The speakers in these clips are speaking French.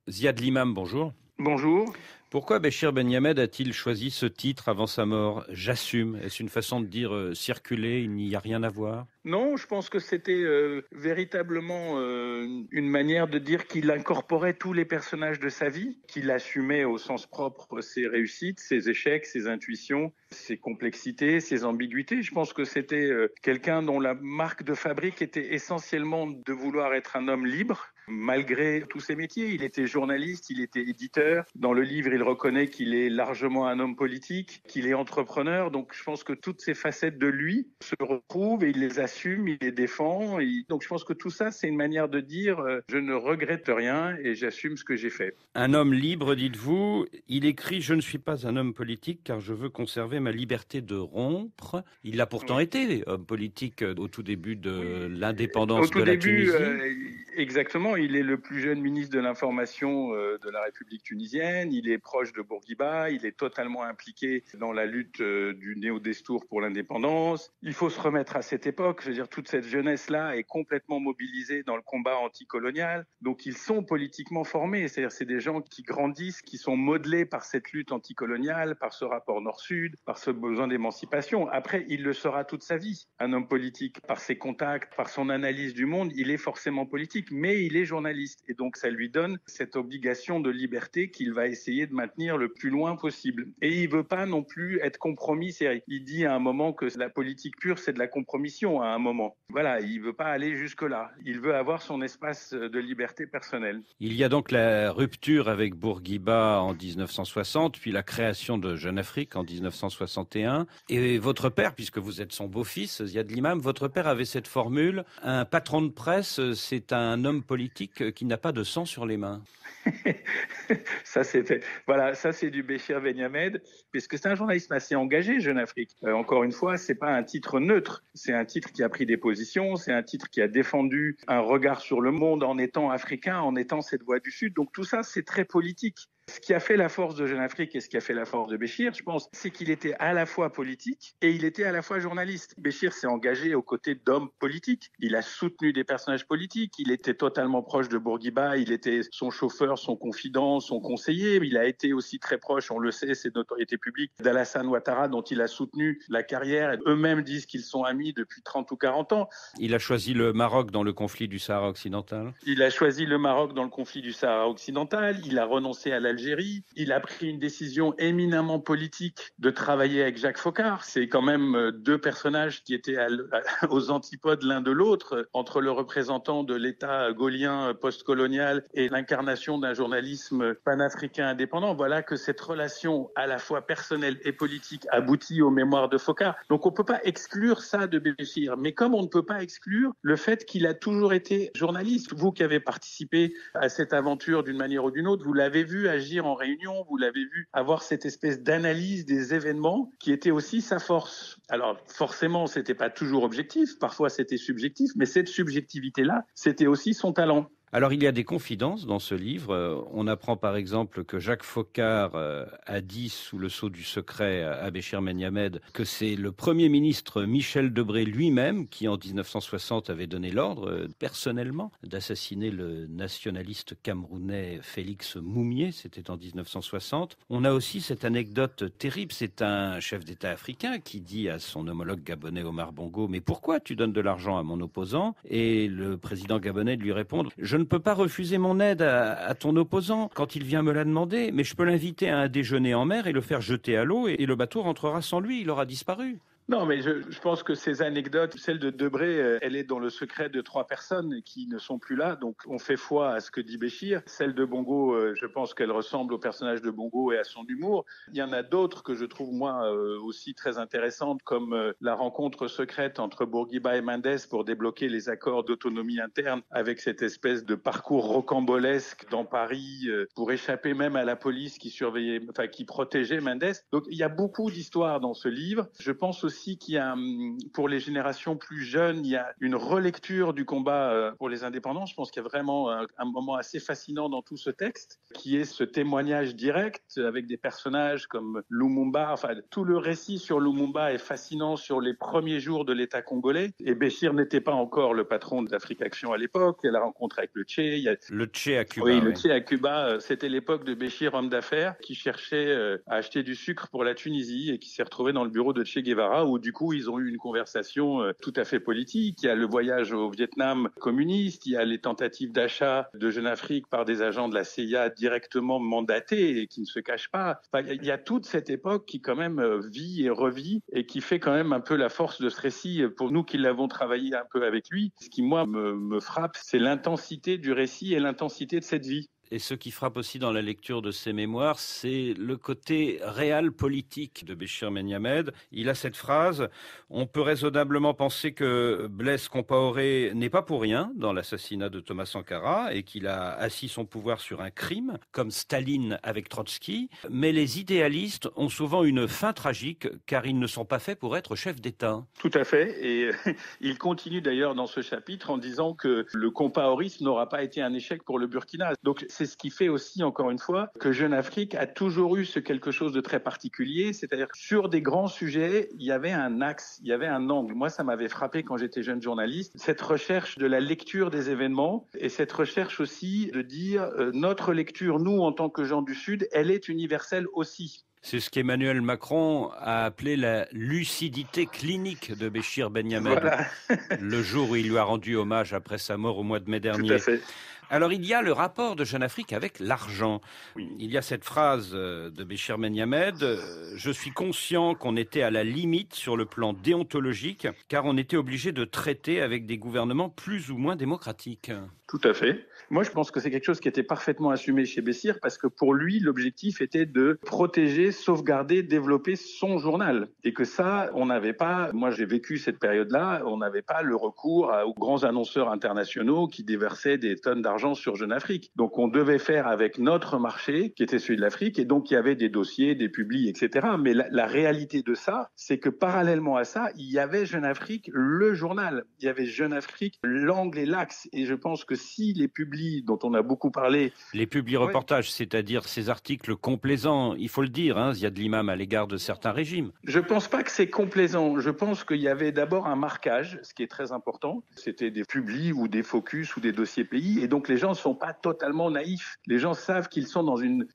Ziad Limam, bonjour. Bonjour. Pourquoi Béchir Ben Yamed a-t-il choisi ce titre avant sa mort? J'assume. Est-ce une façon de dire circuler, il n'y a rien à voir? Non, je pense que c'était véritablement une manière de dire qu'il incorporait tous les personnages de sa vie, qu'il assumait au sens propre ses réussites, ses échecs, ses intuitions, ses complexités, ses ambiguïtés. Je pense que c'était quelqu'un dont la marque de fabrique était essentiellement de vouloir être un homme libre, malgré tous ses métiers. Il était journaliste, il était éditeur. Dans le livre, il reconnaît qu'il est largement un homme politique, qu'il est entrepreneur. Donc je pense que toutes ces facettes de lui se retrouvent et il les assume, il les défend. Donc je pense que tout ça, c'est une manière de dire je ne regrette rien et j'assume ce que j'ai fait. Un homme libre, dites-vous. Il écrit « Je ne suis pas un homme politique car je veux conserver ma liberté de rompre ». Il l'a pourtant été, homme politique, au tout début de Au l'indépendance tout de la début, Tunisie. exactement, il est le plus jeune ministre de l'information de la République tunisienne, il est proche de Bourguiba, il est totalement impliqué dans la lutte du Néo-Destour pour l'indépendance. Il faut se remettre à cette époque, je veux dire, toute cette jeunesse-là est complètement mobilisée dans le combat anticolonial, donc ils sont politiquement formés, c'est-à-dire c'est des gens qui grandissent, qui sont modelés par cette lutte anticoloniale, par ce rapport nord-sud, par ce besoin d'émancipation. Après, il le sera toute sa vie, un homme politique, par ses contacts, par son analyse du monde, il est forcément politique, mais il est journaliste. Et donc, ça lui donne cette obligation de liberté qu'il va essayer de maintenir le plus loin possible. Et il veut pas non plus être compromis. Il dit à un moment que la politique pure, c'est de la compromission à un moment. Voilà, il veut pas aller jusque-là. Il veut avoir son espace de liberté personnelle. Il y a donc la rupture avec Bourguiba en 1960, puis la création de Jeune Afrique en 1961. Et votre père, puisque vous êtes son beau-fils, Ziad Limam, votre père avait cette formule, un patron de presse, c'est un homme politique qui n'a pas de sang sur les mains. Ça, c'est du Béchir Ben Yamed, puisque c'est un journaliste assez engagé, Jeune Afrique. Encore une fois, c'est pas un titre neutre, c'est un titre qui a pris des positions, c'est un titre qui a défendu un regard sur le monde en étant africain, en étant cette voix du Sud. Donc tout ça, c'est très politique. Ce qui a fait la force de Jeune Afrique et ce qui a fait la force de Béchir, je pense, c'est qu'il était à la fois politique et il était à la fois journaliste. Béchir s'est engagé aux côtés d'hommes politiques. Il a soutenu des personnages politiques. Il était totalement proche de Bourguiba. Il était son chauffeur, son confident, son conseiller. Il a été aussi très proche, on le sait, c'est notoriété publique, d'Alassane Ouattara, dont il a soutenu la carrière. Eux-mêmes disent qu'ils sont amis depuis 30 ou 40 ans. Il a choisi le Maroc dans le conflit du Sahara occidental. Il a choisi le Maroc dans le conflit du Sahara occidental. Il a renoncé à l'Algérie. Il a pris une décision éminemment politique de travailler avec Jacques Foccart. C'est quand même deux personnages qui étaient aux antipodes l'un de l'autre, entre le représentant de l'État gaulien postcolonial et l'incarnation d'un journalisme panafricain indépendant. Voilà que cette relation à la fois personnelle et politique aboutit aux mémoires de Foccart. Donc on ne peut pas exclure ça de Béchir. Mais comme on ne peut pas exclure le fait qu'il a toujours été journaliste. Vous qui avez participé à cette aventure d'une manière ou d'une autre, vous l'avez vu agir en réunion, vous l'avez vu avoir cette espèce d'analyse des événements qui était aussi sa force. Alors forcément, c'était pas toujours objectif, parfois c'était subjectif, mais cette subjectivité-là, c'était aussi son talent. Alors il y a des confidences dans ce livre. On apprend par exemple que Jacques Foccart a dit sous le sceau du secret à Béchir Ben Yamed que c'est le Premier ministre Michel Debré lui-même qui en 1960 avait donné l'ordre personnellement d'assassiner le nationaliste camerounais Félix Moumié, c'était en 1960. On a aussi cette anecdote terrible, c'est un chef d'État africain qui dit à son homologue gabonais Omar Bongo « Mais pourquoi tu donnes de l'argent à mon opposant ?» Et le président gabonais lui répond « Je ne peux pas refuser mon aide à ton opposant quand il vient me la demander, mais je peux l'inviter à un déjeuner en mer et le faire jeter à l'eau et le bateau rentrera sans lui, il aura disparu. » Non, mais je pense que ces anecdotes, celle de Debré, elle est dans le secret de trois personnes qui ne sont plus là, donc on fait foi à ce que dit Béchir. Celle de Bongo, je pense qu'elle ressemble au personnage de Bongo et à son humour. Il y en a d'autres que je trouve, moi, aussi très intéressantes, comme la rencontre secrète entre Bourguiba et Mendes pour débloquer les accords d'autonomie interne avec cette espèce de parcours rocambolesque dans Paris pour échapper même à la police qui surveillait, enfin, qui protégeait Mendes. Donc, il y a beaucoup d'histoires dans ce livre. Je pense aussi aussi qu'il y a, pour les générations plus jeunes, il y a une relecture du combat pour les indépendants. Je pense qu'il y a vraiment un moment assez fascinant dans tout ce texte, qui est ce témoignage direct avec des personnages comme Lumumba. Enfin, tout le récit sur Lumumba est fascinant sur les premiers jours de l'État congolais. Et Béchir n'était pas encore le patron d'Afrique Action à l'époque. Il y a la rencontre avec le Tché. Le Tché à Cuba. Oui, le Tché à Cuba, c'était l'époque de Béchir, homme d'affaires, qui cherchait à acheter du sucre pour la Tunisie et qui s'est retrouvé dans le bureau de Che Guevara, où du coup ils ont eu une conversation tout à fait politique. Il y a le voyage au Vietnam communiste, il y a les tentatives d'achat de Jeune Afrique par des agents de la CIA directement mandatés et qui ne se cachent pas. Enfin, il y a toute cette époque qui quand même vit et revit et qui fait quand même un peu la force de ce récit pour nous qui l'avons travaillé un peu avec lui. Ce qui moi me frappe, c'est l'intensité du récit et l'intensité de cette vie. Et ce qui frappe aussi dans la lecture de ses mémoires, c'est le côté réel politique de Béchir Menyammed. Il a cette phrase: on peut raisonnablement penser que Blaise Compaoré n'est pas pour rien dans l'assassinat de Thomas Sankara et qu'il a assis son pouvoir sur un crime, comme Staline avec Trotsky. Mais les idéalistes ont souvent une fin tragique, car ils ne sont pas faits pour être chefs d'État. Tout à fait. Et il continue d'ailleurs dans ce chapitre en disant que le compaorisme n'aura pas été un échec pour le Burkina. Donc, c'est ce qui fait aussi, encore une fois, que Jeune Afrique a toujours eu ce quelque chose de très particulier, c'est-à-dire que sur des grands sujets, il y avait un axe, il y avait un angle. Moi, ça m'avait frappé quand j'étais jeune journaliste, cette recherche de la lecture des événements et cette recherche aussi de dire notre lecture, nous, en tant que gens du Sud, elle est universelle aussi. C'est ce qu'Emmanuel Macron a appelé la lucidité clinique de Béchir Menyammed, voilà. Le jour où il lui a rendu hommage après sa mort au mois de mai dernier. Tout à fait. Alors, il y a le rapport de Jeune Afrique avec l'argent. Oui. Il y a cette phrase de Béchir Menyammed: je suis conscient qu'on était à la limite sur le plan déontologique, car on était obligé de traiter avec des gouvernements plus ou moins démocratiques. Tout à fait. Moi, je pense que c'est quelque chose qui était parfaitement assumé chez Béchir parce que pour lui, l'objectif était de protéger, sauvegarder, développer son journal. Et que ça, on n'avait pas, moi j'ai vécu cette période-là, on n'avait pas le recours aux grands annonceurs internationaux qui déversaient des tonnes d'argent sur Jeune Afrique. Donc on devait faire avec notre marché, qui était celui de l'Afrique, et donc il y avait des dossiers, des publis, etc. Mais la réalité de ça, c'est que parallèlement à ça, il y avait Jeune Afrique, le journal. Il y avait Jeune Afrique, l'angle et l'axe. Et je pense que si les publis dont on a beaucoup parlé... Les publi-reportages, c'est-à-dire ces articles complaisants, il faut le dire, Ziad Limam, à l'égard de certains régimes. Je pense pas que c'est complaisant. Je pense qu'il y avait d'abord un marquage, ce qui est très important. C'était des publis ou des focus ou des dossiers pays. Et donc les gens ne sont pas totalement naïfs. Les gens savent qu'ils sont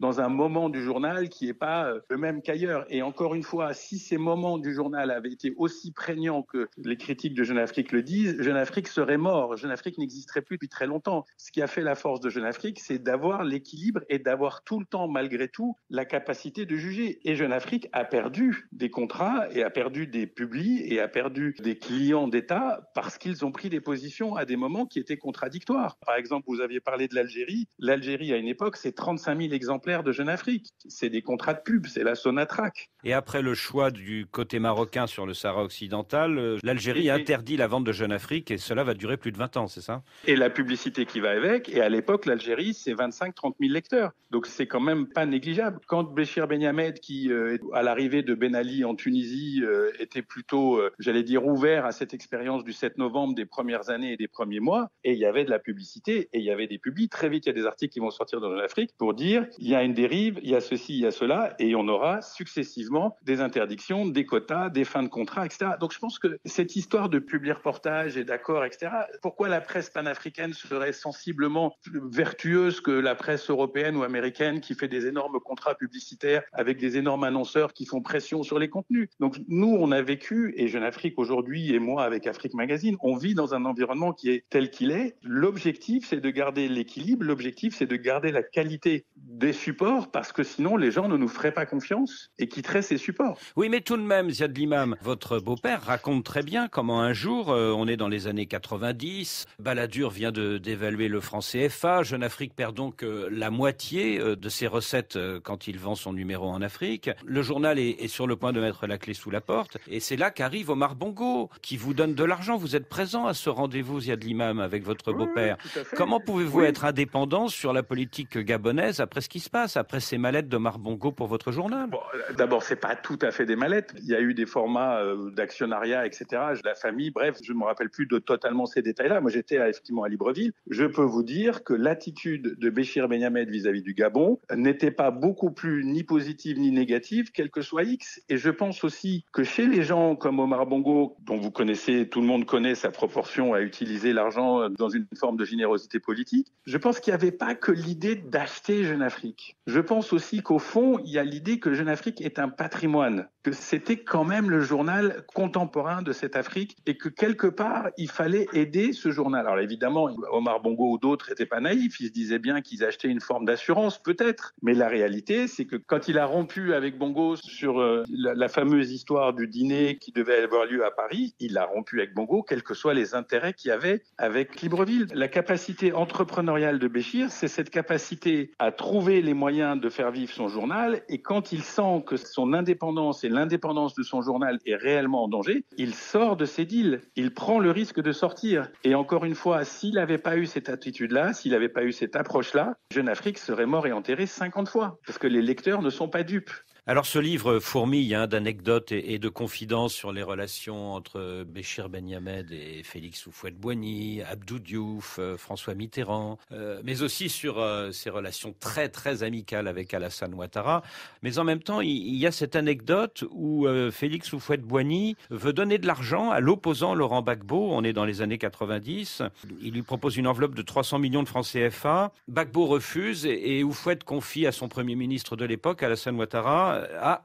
dans un moment du journal qui n'est pas le même qu'ailleurs. Et encore une fois, si ces moments du journal avaient été aussi prégnants que les critiques de Jeune Afrique le disent, Jeune Afrique serait mort. Jeune Afrique n'existerait plus depuis très longtemps. Ce qui a fait la force de Jeune Afrique, c'est d'avoir l'équilibre et d'avoir tout le temps, malgré tout, la capacité de juger. Et Jeune Afrique a perdu des contrats et a perdu des publis et a perdu des clients d'État parce qu'ils ont pris des positions à des moments qui étaient contradictoires. Par exemple, vous aviez parlé de l'Algérie. L'Algérie, à une époque, c'est 35 000 exemplaires de Jeune Afrique. C'est des contrats de pub, c'est la Sonatrach. Et après le choix du côté marocain sur le Sahara occidental, l'Algérie interdit la vente de Jeune Afrique et cela va durer plus de 20 ans, c'est ça? Et la publicité qui va avec. Et à l'époque, l'Algérie, c'est 25-30 000 lecteurs. Donc, c'est quand même pas négligeable. Quand Béchir Menyammed, qui, à l'arrivée de Ben Ali en Tunisie, était plutôt, j'allais dire, ouvert à cette expérience du 7 novembre des premières années et des premiers mois, et il y avait de la publicité et il y avait des publis. Très vite, il y a des articles qui vont sortir dans l'Afrique pour dire il y a une dérive, il y a ceci, il y a cela, et on aura successivement des interdictions, des quotas, des fins de contrat, etc. Donc, je pense que cette histoire de publi-reportage et d'accords, etc., pourquoi la presse panafricaine serait sensiblement plus vertueuse que la presse européenne ou américaine qui fait des énormes contrats publicitaires avec des énormes annonceurs qui font pression sur les contenus. Donc nous, on a vécu, et Jeune Afrique aujourd'hui et moi avec Afrique Magazine, on vit dans un environnement qui est tel qu'il est. L'objectif, c'est de garder l'équilibre, l'objectif, c'est de garder la qualité des supports parce que sinon les gens ne nous feraient pas confiance et quitteraient ces supports. Oui, mais tout de même, Ziad Limam, votre beau-père raconte très bien comment un jour, on est dans les années 90, Balladur vient d'évaluer le franc CFA, Jeune Afrique perd donc la moitié de ses recettes quand il vend son numéro en Afrique. Le journal est sur le point de mettre la clé sous la porte et c'est là qu'arrive Omar Bongo qui vous donne de l'argent. Vous êtes présent à ce rendez-vous, Ziad Limam, avec votre beau-père. Oui, comment pouvez-vous être indépendant sur la politique gabonaise après après ce qui se passe, après ces mallettes d'Omar Bongo pour votre journal. Bon, d'abord, c'est pas tout à fait des mallettes. Il y a eu des formats d'actionnariat, etc. La famille, bref, je ne me rappelle plus de totalement ces détails-là. Moi, j'étais effectivement à Libreville. Je peux vous dire que l'attitude de Béchir Ben Hamed vis-à-vis du Gabon n'était pas beaucoup plus ni positive ni négative, quel que soit X. Et je pense aussi que chez les gens comme Omar Bongo, dont vous connaissez, tout le monde connaît sa proportion à utiliser l'argent dans une forme de générosité politique, je pense qu'il n'y avait pas que l'idée d'acheter Jeune Afrique. Je pense aussi qu'au fond, il y a l'idée que Jeune Afrique est un patrimoine, que c'était quand même le journal contemporain de cette Afrique et que quelque part, il fallait aider ce journal. Alors évidemment, Omar Bongo ou d'autres n'étaient pas naïfs, ils se disaient bien qu'ils achetaient une forme d'assurance, peut-être. Mais la réalité, c'est que quand il a rompu avec Bongo sur la fameuse histoire du dîner qui devait avoir lieu à Paris, il a rompu avec Bongo, quels que soient les intérêts qu'il y avait avec Libreville. La capacité entrepreneuriale de Béchir, c'est cette capacité à trouver les moyens de faire vivre son journal, et quand il sent que son indépendance et l'indépendance de son journal est réellement en danger, il sort de ses deals, il prend le risque de sortir. Et encore une fois, s'il n'avait pas eu cette attitude-là, s'il n'avait pas eu cette approche-là, Jeune Afrique serait mort et enterré 50 fois, parce que les lecteurs ne sont pas dupes. Alors ce livre fourmille d'anecdotes et de confidences sur les relations entre Béchir Ben Hamed et Félix Houphouët-Boigny, Abdou Diouf, François Mitterrand, mais aussi sur ses relations très très amicales avec Alassane Ouattara. Mais en même temps, il y a cette anecdote où Félix Houphouët-Boigny veut donner de l'argent à l'opposant Laurent Gbagbo. On est dans les années 90. Il lui propose une enveloppe de 300 millions de francs CFA. Gbagbo refuse et Houphouët confie à son premier ministre de l'époque, Alassane Ouattara,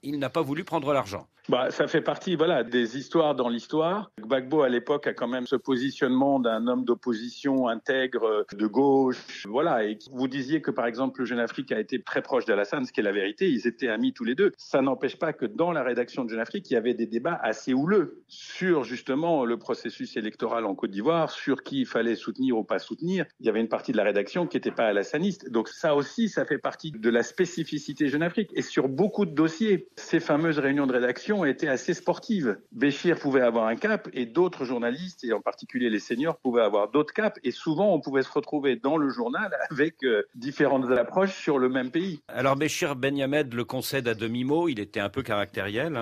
il n'a pas voulu prendre l'argent. Ça fait partie des histoires dans l'histoire. Gbagbo, à l'époque, a quand même ce positionnement d'un homme d'opposition intègre, de gauche. Et vous disiez que, par exemple, Jeune Afrique a été très proche d'Alassane, ce qui est la vérité. Ils étaient amis tous les deux. Ça n'empêche pas que dans la rédaction de Jeune Afrique, il y avait des débats assez houleux sur, justement, le processus électoral en Côte d'Ivoire, sur qui il fallait soutenir ou pas soutenir. Il y avait une partie de la rédaction qui n'était pas alassaniste. Donc ça aussi, ça fait partie de la spécificité Jeune Afrique. Et sur beaucoup de dossiers, ces fameuses réunions de rédaction étaient assez sportives. Béchir pouvait avoir un cap et d'autres journalistes, et en particulier les seniors, pouvaient avoir d'autres caps. Et souvent, on pouvait se retrouver dans le journal avec différentes approches sur le même pays. Alors Béchir Ben Hamed le concède à demi-mot, il était un peu caractériel.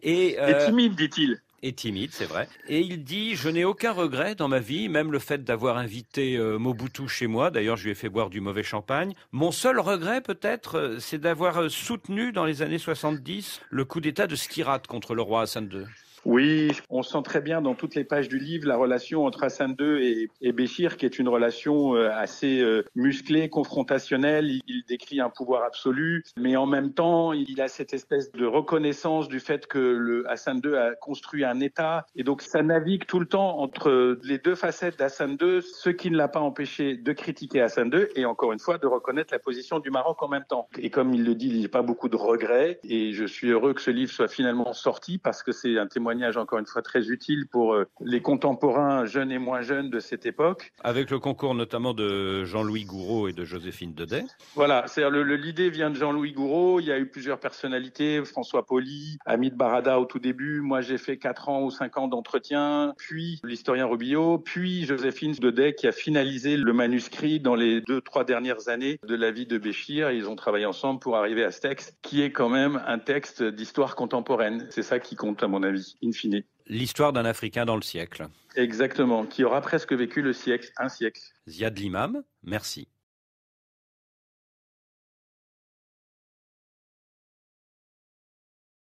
Et timide, dit-il. Et timide, c'est vrai. Et il dit « Je n'ai aucun regret dans ma vie, même le fait d'avoir invité Mobutu chez moi. D'ailleurs, je lui ai fait boire du mauvais champagne. Mon seul regret, peut-être, c'est d'avoir soutenu dans les années 70 le coup d'État de Skhirat contre le roi Hassan II. » Oui, on sent très bien dans toutes les pages du livre la relation entre Hassan II et Béchir, qui est une relation assez musclée, confrontationnelle. Il décrit un pouvoir absolu, mais en même temps, il a cette espèce de reconnaissance du fait que Hassan II a construit un État. Et donc, ça navigue tout le temps entre les deux facettes d'Hassan II, ce qui ne l'a pas empêché de critiquer Hassan II et encore une fois de reconnaître la position du Maroc en même temps. Et comme il le dit, il n'y a pas beaucoup de regrets. Et je suis heureux que ce livre soit finalement sorti parce que c'est un témoignage encore une fois très utile pour les contemporains jeunes et moins jeunes de cette époque. Avec le concours notamment de Jean-Louis Gouraud et de Joséphine Dedet. Voilà, c'est-à-dire l'idée vient de Jean-Louis Gouraud, il y a eu plusieurs personnalités, François Pauly, Hamid Barada au tout début, moi j'ai fait 4 ans ou 5 ans d'entretien, puis l'historien Robillot, puis Joséphine Dedet qui a finalisé le manuscrit dans les 2-3 dernières années de la vie de Béchir. Ils ont travaillé ensemble pour arriver à ce texte qui est quand même un texte d'histoire contemporaine. C'est ça qui compte à mon avis, in fine. L'histoire d'un Africain dans le siècle. Exactement, qui aura presque vécu le siècle, un siècle. Ziad Limam, merci.